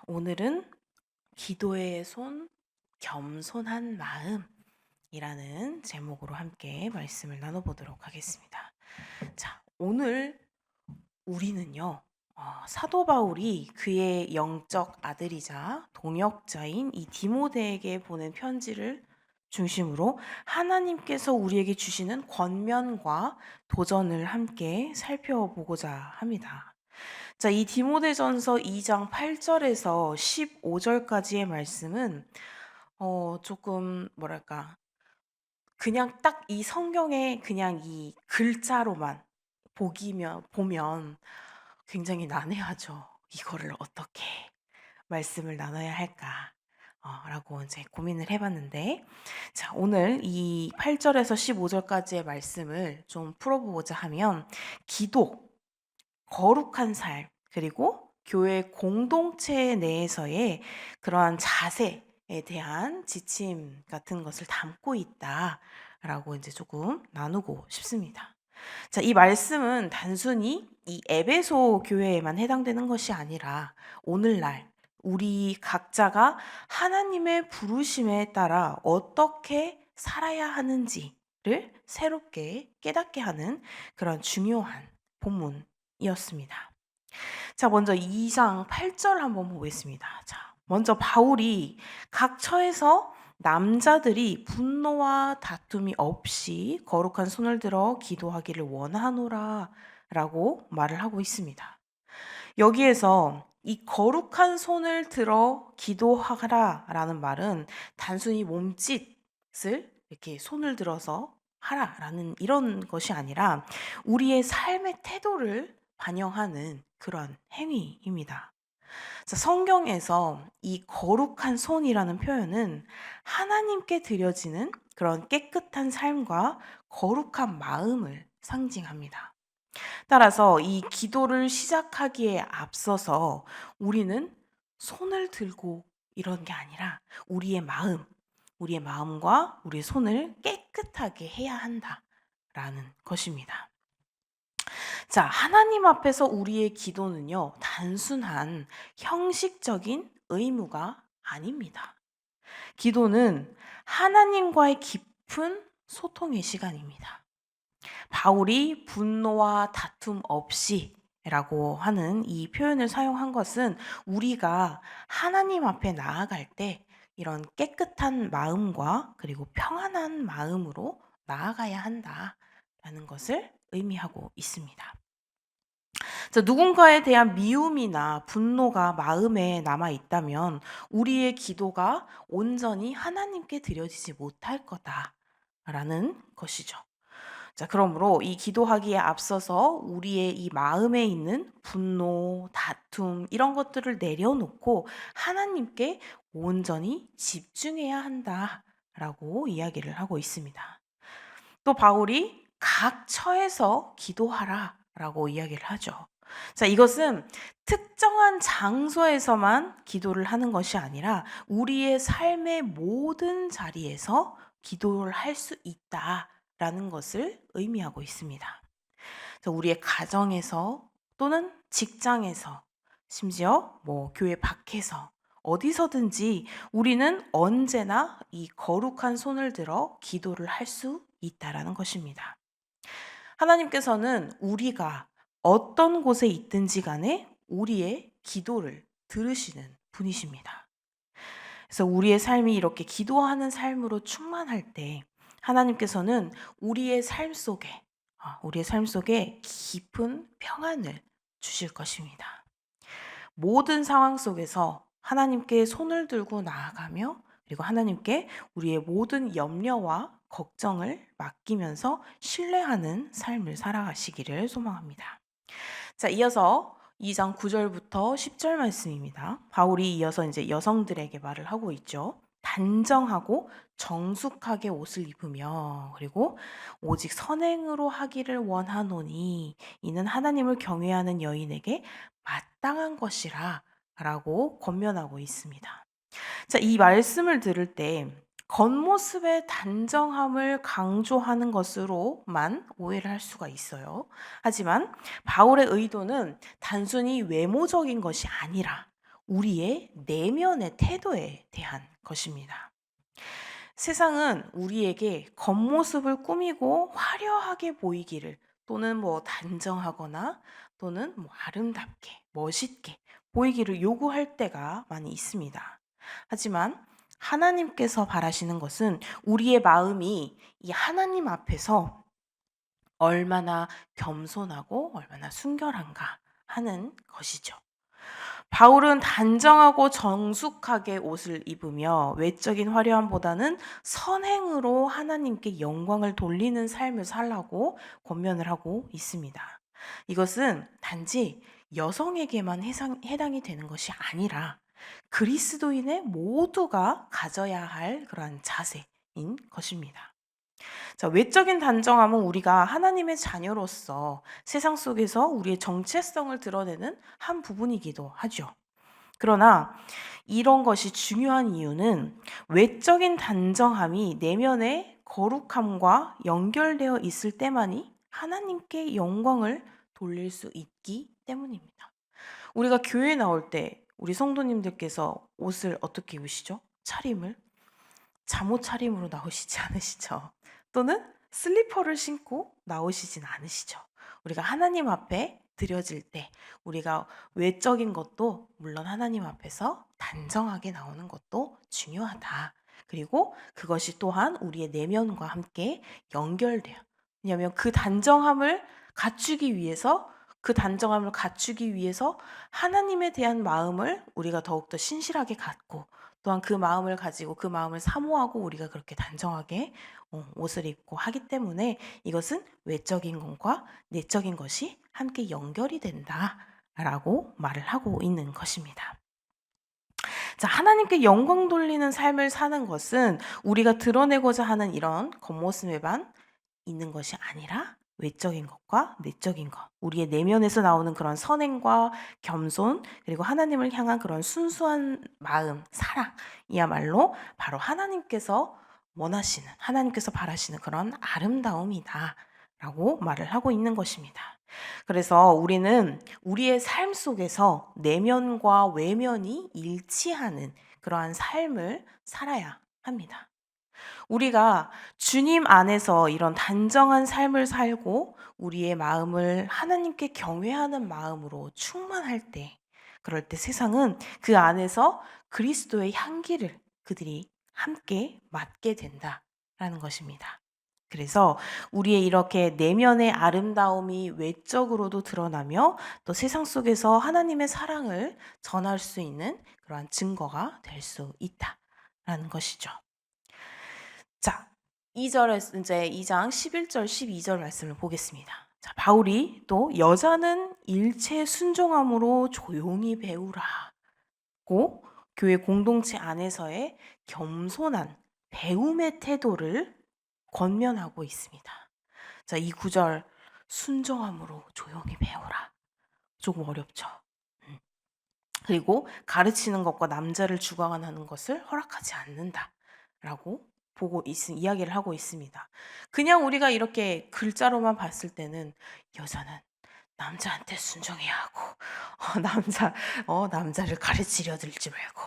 오늘은 기도의 손, 겸손한 마음이라는 제목으로 함께 말씀을 나눠보도록 하겠습니다. 자, 오늘 우리는요, 사도 바울이 그의 영적 아들이자 동역자인 이 디모데에게 보낸 편지를 중심으로 하나님께서 우리에게 주시는 권면과 도전을 함께 살펴보고자 합니다. 자, 이 디모데전서 2장 8절에서 15절까지의 말씀은 조금 뭐랄까 그냥 딱 이 성경에 그냥 이 글자로만 보기면 보면 굉장히 난해하죠. '이거를 어떻게 말씀을 나눠야 할까?' 라고 이제 고민을 해 봤는데, 자, 오늘 이 8 절에서 15 절까지의 말씀을 좀 풀어 보고자 하면 기도, 거룩한 삶, 그리고 교회 공동체 내에서의 그러한 자세에 대한 지침 같은 것을 담고 있다라고 이제 조금 나누고 싶습니다. 자, 이 말씀은 단순히 이 에베소 교회에만 해당되는 것이 아니라 오늘날 우리 각자가 하나님의 부르심에 따라 어떻게 살아야 하는지를 새롭게 깨닫게 하는 그런 중요한 본문이었습니다. 자, 먼저 2장 8절 한번 보겠습니다. 자, 먼저 바울이 각 처에서 남자들이 분노와 다툼이 없이 거룩한 손을 들어 기도하기를 원하노라 라고 말을 하고 있습니다. 여기에서 이 거룩한 손을 들어 기도하라 라는 말은 단순히 몸짓을 이렇게 손을 들어서 하라 라는 이런 것이 아니라 우리의 삶의 태도를 반영하는 그런 행위입니다. 자, 성경에서 이 거룩한 손이라는 표현은 하나님께 드려지는 그런 깨끗한 삶과 거룩한 마음을 상징합니다. 따라서 이 기도를 시작하기에 앞서서 우리는 손을 들고 이런 게 아니라 우리의 마음과 우리의 손을 깨끗하게 해야 한다라는 것입니다. 자, 하나님 앞에서 우리의 기도는요, 단순한 형식적인 의무가 아닙니다. 기도는 하나님과의 깊은 소통의 시간입니다. 바울이 분노와 다툼 없이 라고 하는 이 표현을 사용한 것은 우리가 하나님 앞에 나아갈 때 이런 깨끗한 마음과 그리고 평안한 마음으로 나아가야 한다라는 것을 의미하고 있습니다. 자, 누군가에 대한 미움이나 분노가 마음에 남아 있다면 우리의 기도가 온전히 하나님께 드려지지 못할 거다라는 것이죠. 자, 그러므로 이 기도하기에 앞서서 우리의 이 마음에 있는 분노, 다툼 이런 것들을 내려놓고 하나님께 온전히 집중해야 한다라고 이야기를 하고 있습니다. 또 바울이 각 처에서 기도하라라고 이야기를 하죠. 자, 이것은 특정한 장소에서만 기도를 하는 것이 아니라 우리의 삶의 모든 자리에서 기도를 할 수 있다라는 것을 의미하고 있습니다. 그래서 우리의 가정에서 또는 직장에서 심지어 뭐 교회 밖에서 어디서든지 우리는 언제나 이 거룩한 손을 들어 기도를 할 수 있다라는 것입니다. 하나님께서는 우리가 어떤 곳에 있든지 간에 우리의 기도를 들으시는 분이십니다. 그래서 우리의 삶이 이렇게 기도하는 삶으로 충만할 때 하나님께서는 우리의 삶 속에 깊은 평안을 주실 것입니다. 모든 상황 속에서 하나님께 손을 들고 나아가며 그리고 하나님께 우리의 모든 염려와 걱정을 맡기면서 신뢰하는 삶을 살아가시기를 소망합니다. 자, 이어서 2장 9절부터 10절 말씀입니다. 바울이 이어서 이제 여성들에게 말을 하고 있죠. 단정하고 정숙하게 옷을 입으며 그리고 오직 선행으로 하기를 원하노니 이는 하나님을 경외하는 여인에게 마땅한 것이라 라고 권면하고 있습니다. 자, 이 말씀을 들을 때 겉모습의 단정함을 강조하는 것으로만 오해를 할 수가 있어요. 하지만 바울의 의도는 단순히 외모적인 것이 아니라 우리의 내면의 태도에 대한 것입니다. 세상은 우리에게 겉모습을 꾸미고 화려하게 보이기를, 또는 단정하거나 또는 아름답게 멋있게 보이기를 요구할 때가 많이 있습니다. 하지만 하나님께서 바라시는 것은 우리의 마음이 이 하나님 앞에서 얼마나 겸손하고 얼마나 순결한가 하는 것이죠. 바울은 단정하고 정숙하게 옷을 입으며 외적인 화려함보다는 선행으로 하나님께 영광을 돌리는 삶을 살라고 권면을 하고 있습니다. 이것은 단지 여성에게만 해당이 되는 것이 아니라 그리스도인의 모두가 가져야 할 그러한 자세인 것입니다. 자, 외적인 단정함은 우리가 하나님의 자녀로서 세상 속에서 우리의 정체성을 드러내는 한 부분이기도 하죠. 그러나 이런 것이 중요한 이유는 외적인 단정함이 내면의 거룩함과 연결되어 있을 때만이 하나님께 영광을 돌릴 수 있기 때문입니다. 우리가 교회에 나올 때 우리 성도님들께서 옷을 어떻게 입으시죠? 차림을 잠옷 차림으로 나오시지 않으시죠? 또는 슬리퍼를 신고 나오시진 않으시죠? 우리가 하나님 앞에 드려질 때 우리가 외적인 것도 물론 하나님 앞에서 단정하게 나오는 것도 중요하다. 그리고 그것이 또한 우리의 내면과 함께 연결돼요. 왜냐하면 그 단정함을 갖추기 위해서 하나님에 대한 마음을 우리가 더욱더 신실하게 갖고, 또한 그 마음을 가지고 그 마음을 사모하고 우리가 그렇게 단정하게 옷을 입고 하기 때문에 이것은 외적인 것과 내적인 것이 함께 연결이 된다라고 말을 하고 있는 것입니다. 자, 하나님께 영광 돌리는 삶을 사는 것은 우리가 드러내고자 하는 이런 겉모습에만 있는 것이 아니라 외적인 것과 내적인 것, 우리의 내면에서 나오는 그런 선행과 겸손, 그리고 하나님을 향한 그런 순수한 마음, 사랑이야말로 바로 하나님께서 바라시는 그런 아름다움이다 라고 말을 하고 있는 것입니다. 그래서 우리는 우리의 삶 속에서 내면과 외면이 일치하는 그러한 삶을 살아야 합니다. 우리가 주님 안에서 이런 단정한 삶을 살고 우리의 마음을 하나님께 경외하는 마음으로 충만할 때, 그럴 때 세상은 그 안에서 그리스도의 향기를 그들이 함께 맡게 된다라는 것입니다. 그래서 우리의 이렇게 내면의 아름다움이 외적으로도 드러나며 또 세상 속에서 하나님의 사랑을 전할 수 있는 그러한 증거가 될 수 있다라는 것이죠. 자, 2절에 이제 2장 11절 12절 말씀을 보겠습니다. 자, 바울이 또 여자는 일체 순종함으로 조용히 배우라고 교회 공동체 안에서의 겸손한 배움의 태도를 권면하고 있습니다. 자, 이 구절 순종함으로 조용히 배우라. 조금 어렵죠. 그리고 가르치는 것과 남자를 주관하는 것을 허락하지 않는다라고 이야기를 하고 있습니다. 그냥 우리가 이렇게 글자로만 봤을 때는 여자는 남자한테 순종해야 하고 남자를 가르치려 들지 말고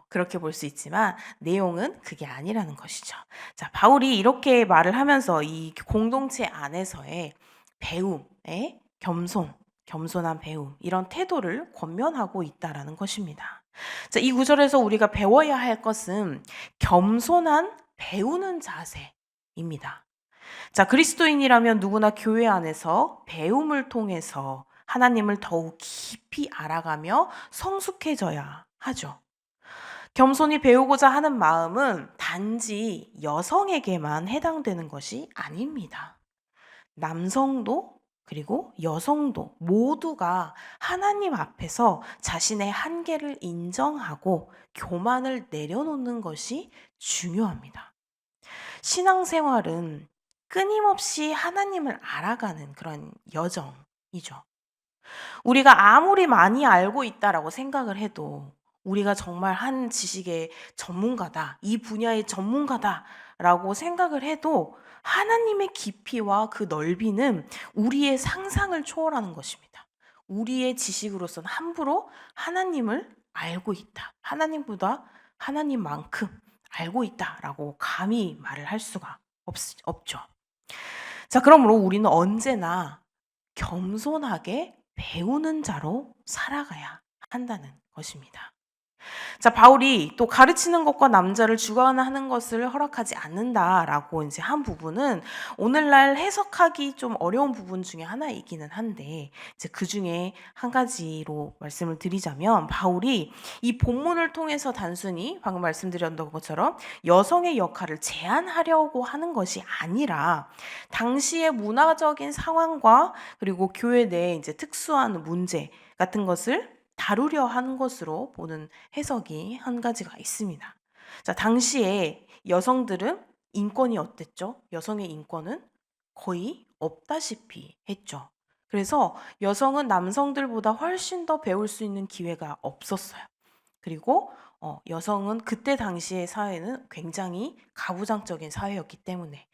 그렇게 볼 수 있지만 내용은 그게 아니라는 것이죠. 자, 바울이 이렇게 말을 하면서 이 공동체 안에서의 배움의 겸손한 배움, 이런 태도를 권면하고 있다라는 것입니다. 자, 이 구절에서 우리가 배워야 할 것은 겸손한 배우는 자세입니다. 자, 그리스도인이라면 누구나 교회 안에서 배움을 통해서 하나님을 더욱 깊이 알아가며 성숙해져야 하죠. 겸손히 배우고자 하는 마음은 단지 여성에게만 해당되는 것이 아닙니다. 남성도 그리고 여성도 모두가 하나님 앞에서 자신의 한계를 인정하고 교만을 내려놓는 것이 중요합니다. 신앙생활은 끊임없이 하나님을 알아가는 그런 여정이죠. 우리가 아무리 많이 알고 있다라고 생각을 해도, 우리가 정말 한 지식의 전문가다, 이 분야의 전문가다라고 생각을 해도 하나님의 깊이와 그 넓이는 우리의 상상을 초월하는 것입니다. 우리의 지식으로서는 함부로 하나님을 알고 있다. 하나님보다 하나님만큼 알고 있다라고 감히 말을 할 수가 없죠. 자, 그러므로 우리는 언제나 겸손하게 배우는 자로 살아가야 한다는 것입니다. 자, 바울이 또 가르치는 것과 남자를 주관하는 것을 허락하지 않는다라고 이제 한 부분은 오늘날 해석하기 좀 어려운 부분 중에 하나이기는 한데, 이제 그 중에 한 가지로 말씀을 드리자면, 바울이 이 본문을 통해서 단순히 방금 말씀드렸던 것처럼 여성의 역할을 제한하려고 하는 것이 아니라 당시의 문화적인 상황과 그리고 교회 내에 이제 특수한 문제 같은 것을 다루려 하는 것으로 보는 해석이 한 가지가 있습니다. 자, 당시에 여성들은 인권이 어땠죠? 여성의 인권은 거의 없다시피 했죠. 그래서 여성은 남성들보다 훨씬 더 배울 수 있는 기회가 없었어요. 그리고 여성은 그때 당시의 사회는 굉장히 가부장적인 사회였기 때문에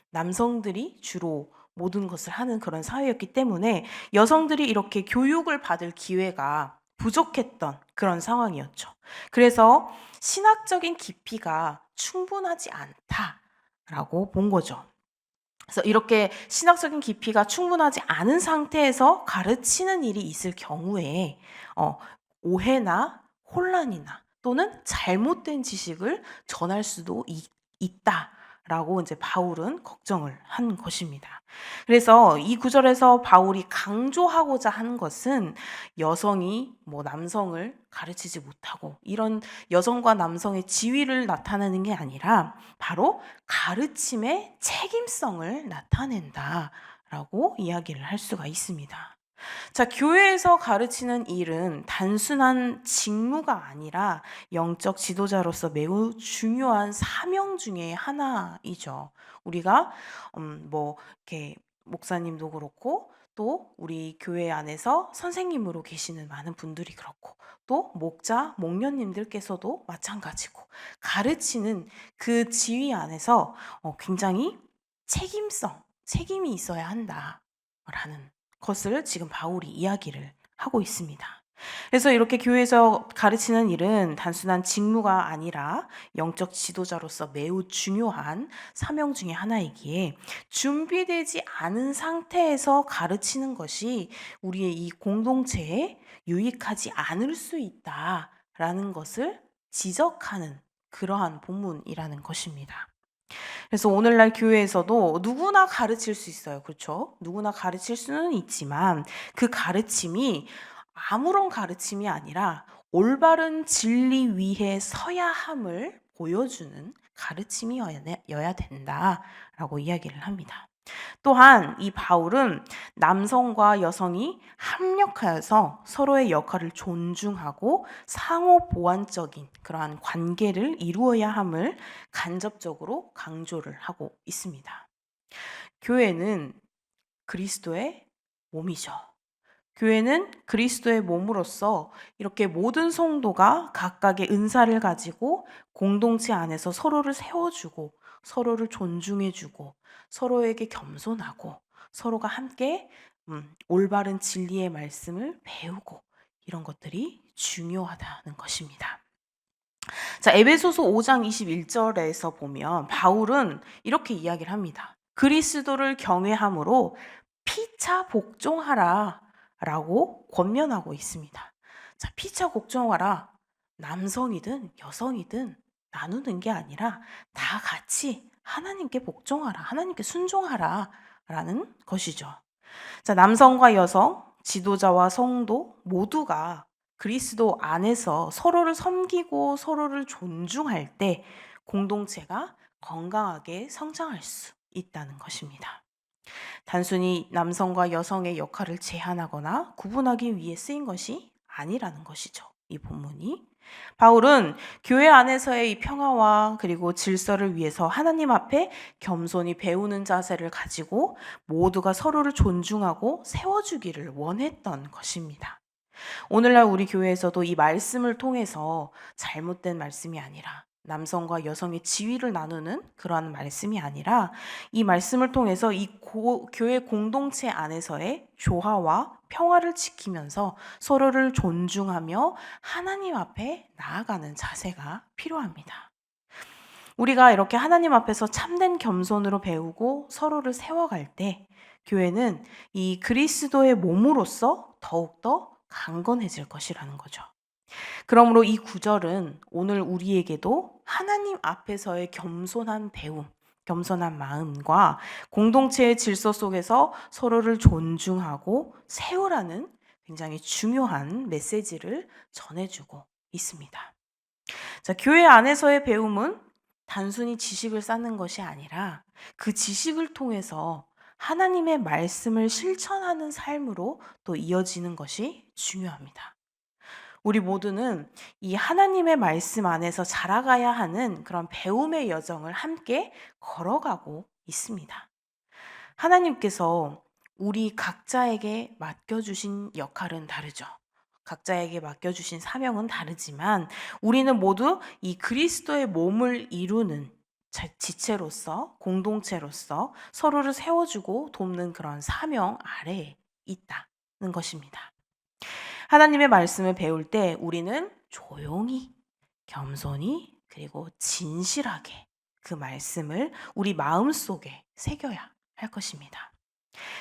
남성들이 주로 모든 것을 하는 그런 사회였기 때문에 여성들이 이렇게 교육을 받을 기회가 부족했던 그런 상황이었죠. 그래서 신학적인 깊이가 충분하지 않다라고 본 거죠. 그래서 이렇게 신학적인 깊이가 충분하지 않은 상태에서 가르치는 일이 있을 경우에 오해나 혼란이나 또는 잘못된 지식을 전할 수도 있다라고 이제 바울은 걱정을 한 것입니다. 그래서 이 구절에서 바울이 강조하고자 하는 것은 여성이 남성을 가르치지 못하고 이런 여성과 남성의 지위를 나타내는 게 아니라 바로 가르침의 책임성을 나타낸다라고 이야기를 할 수가 있습니다. 자, 교회에서 가르치는 일은 단순한 직무가 아니라 영적 지도자로서 매우 중요한 사명 중에 하나이죠. 우리가 이렇게 목사님도 그렇고 또 우리 교회 안에서 선생님으로 계시는 많은 분들이 그렇고 또 목자, 목녀님들께서도 마찬가지고 가르치는 그 지위 안에서 굉장히 책임이 있어야 한다라는 것을 지금 바울이 이야기를 하고 있습니다. 그래서 이렇게 교회에서 가르치는 일은 단순한 직무가 아니라 영적 지도자로서 매우 중요한 사명 중에 하나이기에 준비되지 않은 상태에서 가르치는 것이 우리의 이 공동체에 유익하지 않을 수 있다라는 것을 지적하는 그러한 본문이라는 것입니다. 그래서 오늘날 교회에서도 누구나 가르칠 수 있어요. 그렇죠? 누구나 가르칠 수는 있지만 그 가르침이 아무런 가르침이 아니라 올바른 진리 위에 서야 함을 보여주는 가르침이어야 된다라고 이야기를 합니다. 또한 이 바울은 남성과 여성이 합력하여서 서로의 역할을 존중하고 상호 보완적인 그러한 관계를 이루어야 함을 간접적으로 강조를 하고 있습니다. 교회는 그리스도의 몸이죠. 교회는 그리스도의 몸으로서 이렇게 모든 성도가 각각의 은사를 가지고 공동체 안에서 서로를 세워주고 서로를 존중해주고 서로에게 겸손하고 서로가 함께 올바른 진리의 말씀을 배우고 이런 것들이 중요하다는 것입니다. 자, 에베소서 5장 21절에서 보면 바울은 이렇게 이야기를 합니다. 그리스도를 경외함으로 피차 복종하라 라고 권면하고 있습니다. 자, 피차 복종하라. 남성이든 여성이든 나누는 게 아니라 다 같이 하나님께 복종하라. 하나님께 순종하라 라는 것이죠. 자, 남성과 여성, 지도자와 성도 모두가 그리스도 안에서 서로를 섬기고 서로를 존중할 때 공동체가 건강하게 성장할 수 있다는 것입니다. 단순히 남성과 여성의 역할을 제한하거나 구분하기 위해 쓰인 것이 아니라는 것이죠. 이 본문이. 바울은 교회 안에서의 이 평화와 그리고 질서를 위해서 하나님 앞에 겸손히 배우는 자세를 가지고 모두가 서로를 존중하고 세워주기를 원했던 것입니다. 오늘날 우리 교회에서도 이 말씀을 통해서 잘못된 말씀이 아니라 남성과 여성의 지위를 나누는 그러한 말씀이 아니라 이 말씀을 통해서 교회 공동체 안에서의 조화와 평화를 지키면서 서로를 존중하며 하나님 앞에 나아가는 자세가 필요합니다. 우리가 이렇게 하나님 앞에서 참된 겸손으로 배우고 서로를 세워갈 때 교회는 이 그리스도의 몸으로서 더욱더 강건해질 것이라는 거죠. 그러므로 이 구절은 오늘 우리에게도 하나님 앞에서의 겸손한 배움, 겸손한 마음과 공동체의 질서 속에서 서로를 존중하고 세우라는 굉장히 중요한 메시지를 전해주고 있습니다. 자, 교회 안에서의 배움은 단순히 지식을 쌓는 것이 아니라 그 지식을 통해서 하나님의 말씀을 실천하는 삶으로 또 이어지는 것이 중요합니다. 우리 모두는 이 하나님의 말씀 안에서 자라가야 하는 그런 배움의 여정을 함께 걸어가고 있습니다. 하나님께서 우리 각자에게 맡겨주신 역할은 다르죠. 각자에게 맡겨주신 사명은 다르지만 우리는 모두 이 그리스도의 몸을 이루는 지체로서, 공동체로서 서로를 세워주고 돕는 그런 사명 아래에 있다는 것입니다. 하나님의 말씀을 배울 때 우리는 조용히, 겸손히, 그리고 진실하게 그 말씀을 우리 마음속에 새겨야 할 것입니다.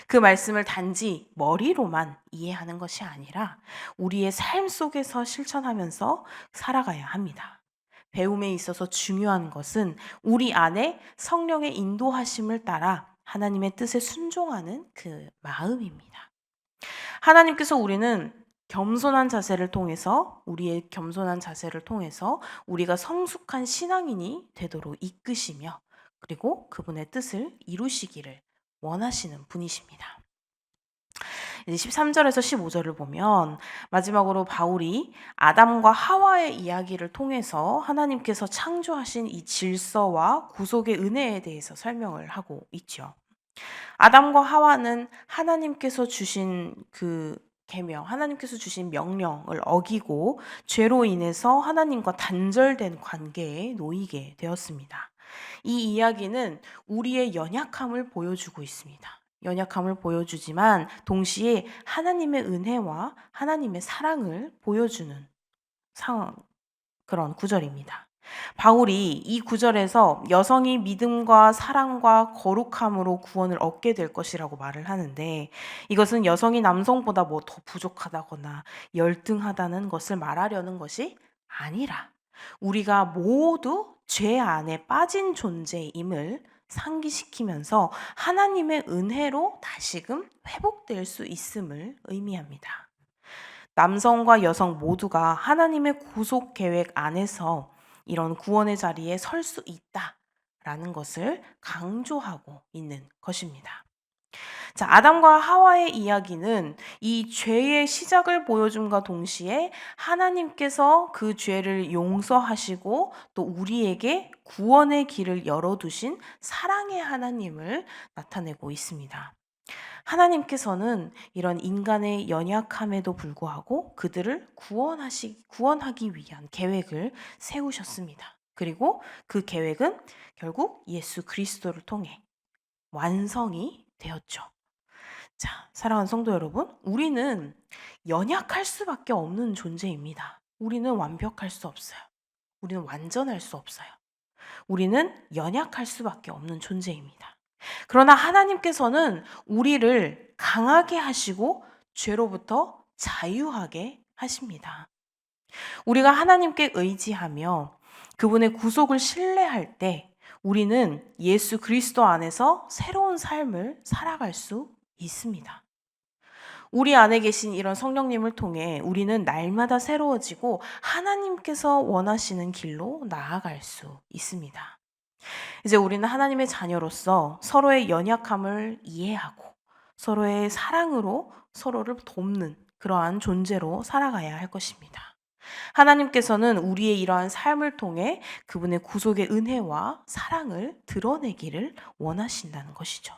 그 말씀을 단지 머리로만 이해하는 것이 아니라 우리의 삶 속에서 실천하면서 살아가야 합니다. 배움에 있어서 중요한 것은 우리 안에 성령의 인도하심을 따라 하나님의 뜻에 순종하는 그 마음입니다. 하나님께서 우리는 겸손한 자세를 통해서 우리의 겸손한 자세를 통해서 우리가 성숙한 신앙인이 되도록 이끄시며 그리고 그분의 뜻을 이루시기를 원하시는 분이십니다. 이제 13절에서 15절을 보면 마지막으로 바울이 아담과 하와의 이야기를 통해서 하나님께서 창조하신 이 질서와 구속의 은혜에 대해서 설명을 하고 있죠. 아담과 하와는 하나님께서 주신 그 계명, 하나님께서 주신 명령을 어기고 죄로 인해서 하나님과 단절된 관계에 놓이게 되었습니다. 이 이야기는 우리의 연약함을 보여주고 있습니다. 연약함을 보여주지만 동시에 하나님의 은혜와 하나님의 사랑을 보여주는 그런 구절입니다. 바울이 이 구절에서 여성이 믿음과 사랑과 거룩함으로 구원을 얻게 될 것이라고 말을 하는데 이것은 여성이 남성보다 뭐 더 부족하다거나 열등하다는 것을 말하려는 것이 아니라 우리가 모두 죄 안에 빠진 존재임을 상기시키면서 하나님의 은혜로 다시금 회복될 수 있음을 의미합니다. 남성과 여성 모두가 하나님의 구속 계획 안에서 이런 구원의 자리에 설 수 있다라는 것을 강조하고 있는 것입니다. 자, 아담과 하와의 이야기는 이 죄의 시작을 보여줌과 동시에 하나님께서 그 죄를 용서하시고 또 우리에게 구원의 길을 열어두신 사랑의 하나님을 나타내고 있습니다. 하나님께서는 이런 인간의 연약함에도 불구하고 그들을 구원하기 위한 계획을 세우셨습니다. 그리고 그 계획은 결국 예수 그리스도를 통해 완성이 되었죠. 자, 사랑하는 성도 여러분, 우리는 연약할 수밖에 없는 존재입니다. 우리는 완벽할 수 없어요. 우리는 완전할 수 없어요. 우리는 연약할 수밖에 없는 존재입니다. 그러나 하나님께서는 우리를 강하게 하시고 죄로부터 자유하게 하십니다. 우리가 하나님께 의지하며 그분의 구속을 신뢰할 때 우리는 예수 그리스도 안에서 새로운 삶을 살아갈 수 있습니다. 우리 안에 계신 이런 성령님을 통해 우리는 날마다 새로워지고 하나님께서 원하시는 길로 나아갈 수 있습니다. 이제 우리는 하나님의 자녀로서 서로의 연약함을 이해하고 서로의 사랑으로 서로를 돕는 그러한 존재로 살아가야 할 것입니다. 하나님께서는 우리의 이러한 삶을 통해 그분의 구속의 은혜와 사랑을 드러내기를 원하신다는 것이죠.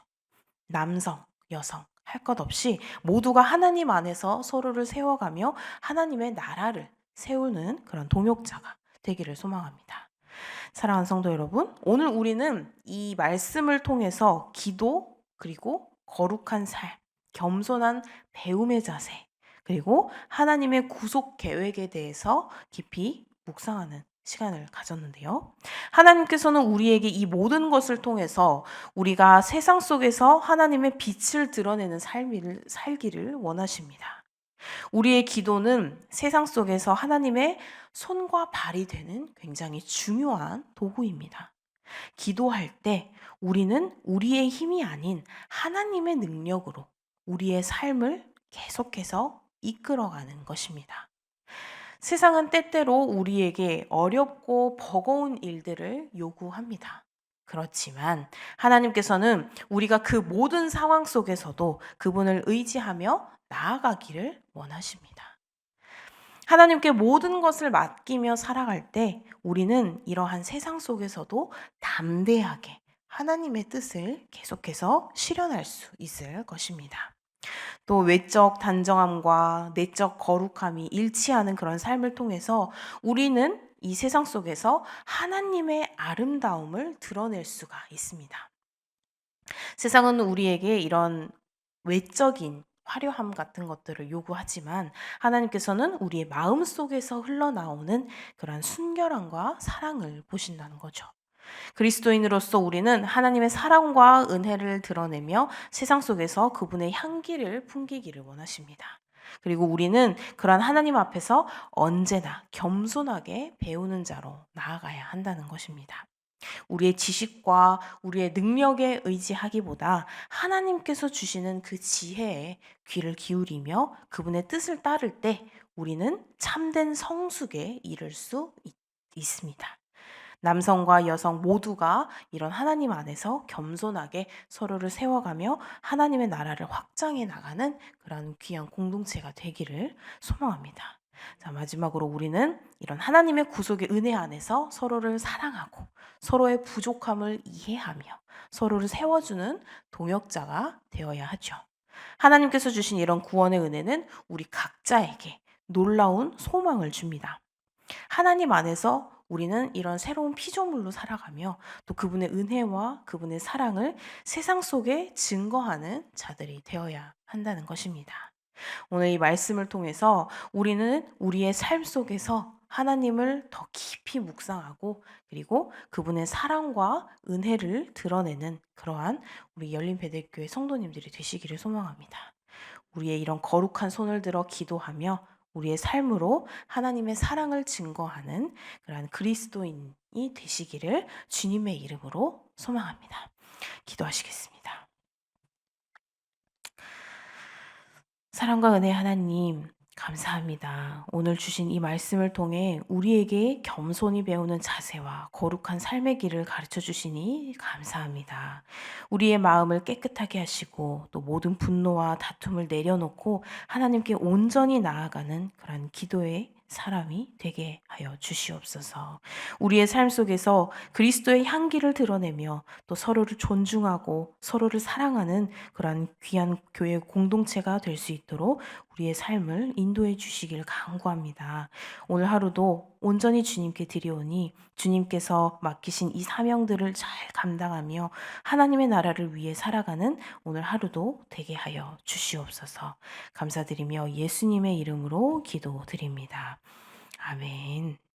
남성, 여성 할 것 없이 모두가 하나님 안에서 서로를 세워가며 하나님의 나라를 세우는 그런 동역자가 되기를 소망합니다. 사랑하는 성도 여러분, 오늘 우리는 이 말씀을 통해서 기도, 그리고 거룩한 삶, 겸손한 배움의 자세, 그리고 하나님의 구속 계획에 대해서 깊이 묵상하는 시간을 가졌는데요. 하나님께서는 우리에게 이 모든 것을 통해서 우리가 세상 속에서 하나님의 빛을 드러내는 삶을 살기를 원하십니다. 우리의 기도는 세상 속에서 하나님의 손과 발이 되는 굉장히 중요한 도구입니다. 기도할 때 우리는 우리의 힘이 아닌 하나님의 능력으로 우리의 삶을 계속해서 이끌어가는 것입니다. 세상은 때때로 우리에게 어렵고 버거운 일들을 요구합니다. 그렇지만 하나님께서는 우리가 그 모든 상황 속에서도 그분을 의지하며 나아가기를 원하십니다. 하나님께 모든 것을 맡기며 살아갈 때 우리는 이러한 세상 속에서도 담대하게 하나님의 뜻을 계속해서 실현할 수 있을 것입니다. 또 외적 단정함과 내적 거룩함이 일치하는 그런 삶을 통해서 우리는 이 세상 속에서 하나님의 아름다움을 드러낼 수가 있습니다. 세상은 우리에게 이런 외적인 화려함 같은 것들을 요구하지만 하나님께서는 우리의 마음 속에서 흘러나오는 그런 순결함과 사랑을 보신다는 거죠. 그리스도인으로서 우리는 하나님의 사랑과 은혜를 드러내며 세상 속에서 그분의 향기를 풍기기를 원하십니다. 그리고 우리는 그러한 하나님 앞에서 언제나 겸손하게 배우는 자로 나아가야 한다는 것입니다. 우리의 지식과 우리의 능력에 의지하기보다 하나님께서 주시는 그 지혜에 귀를 기울이며 그분의 뜻을 따를 때 우리는 참된 성숙에 이를 수 있습니다. 남성과 여성 모두가 이런 하나님 안에서 겸손하게 서로를 세워가며 하나님의 나라를 확장해 나가는 그런 귀한 공동체가 되기를 소망합니다. 자, 마지막으로 우리는 이런 하나님의 구속의 은혜 안에서 서로를 사랑하고 서로의 부족함을 이해하며 서로를 세워주는 동역자가 되어야 하죠. 하나님께서 주신 이런 구원의 은혜는 우리 각자에게 놀라운 소망을 줍니다. 하나님 안에서 우리는 이런 새로운 피조물로 살아가며 또 그분의 은혜와 그분의 사랑을 세상 속에 증거하는 자들이 되어야 한다는 것입니다. 오늘 이 말씀을 통해서 우리는 우리의 삶 속에서 하나님을 더 깊이 묵상하고 그리고 그분의 사랑과 은혜를 드러내는 그러한 우리 열린배들교회 성도님들이 되시기를 소망합니다. 우리의 이런 거룩한 손을 들어 기도하며 우리의 삶으로 하나님의 사랑을 증거하는 그러한 그리스도인이 되시기를 주님의 이름으로 소망합니다. 기도하시겠습니다. 사랑과 은혜 하나님, 감사합니다. 오늘 주신 이 말씀을 통해 우리에게 겸손히 배우는 자세와 거룩한 삶의 길을 가르쳐 주시니 감사합니다. 우리의 마음을 깨끗하게 하시고 또 모든 분노와 다툼을 내려놓고 하나님께 온전히 나아가는 그런 기도의 사람이 되게 하여 주시옵소서. 우리의 삶 속에서 그리스도의 향기를 드러내며 또 서로를 존중하고 서로를 사랑하는 그러한 귀한 교회 공동체가 될 수 있도록 우리의 삶을 인도해 주시길 간구합니다. 오늘 하루도 온전히 주님께 드리오니 주님께서 맡기신 이 사명들을 잘 감당하며 하나님의 나라를 위해 살아가는 오늘 하루도 되게 하여 주시옵소서. 감사드리며 예수님의 이름으로 기도드립니다. 아멘.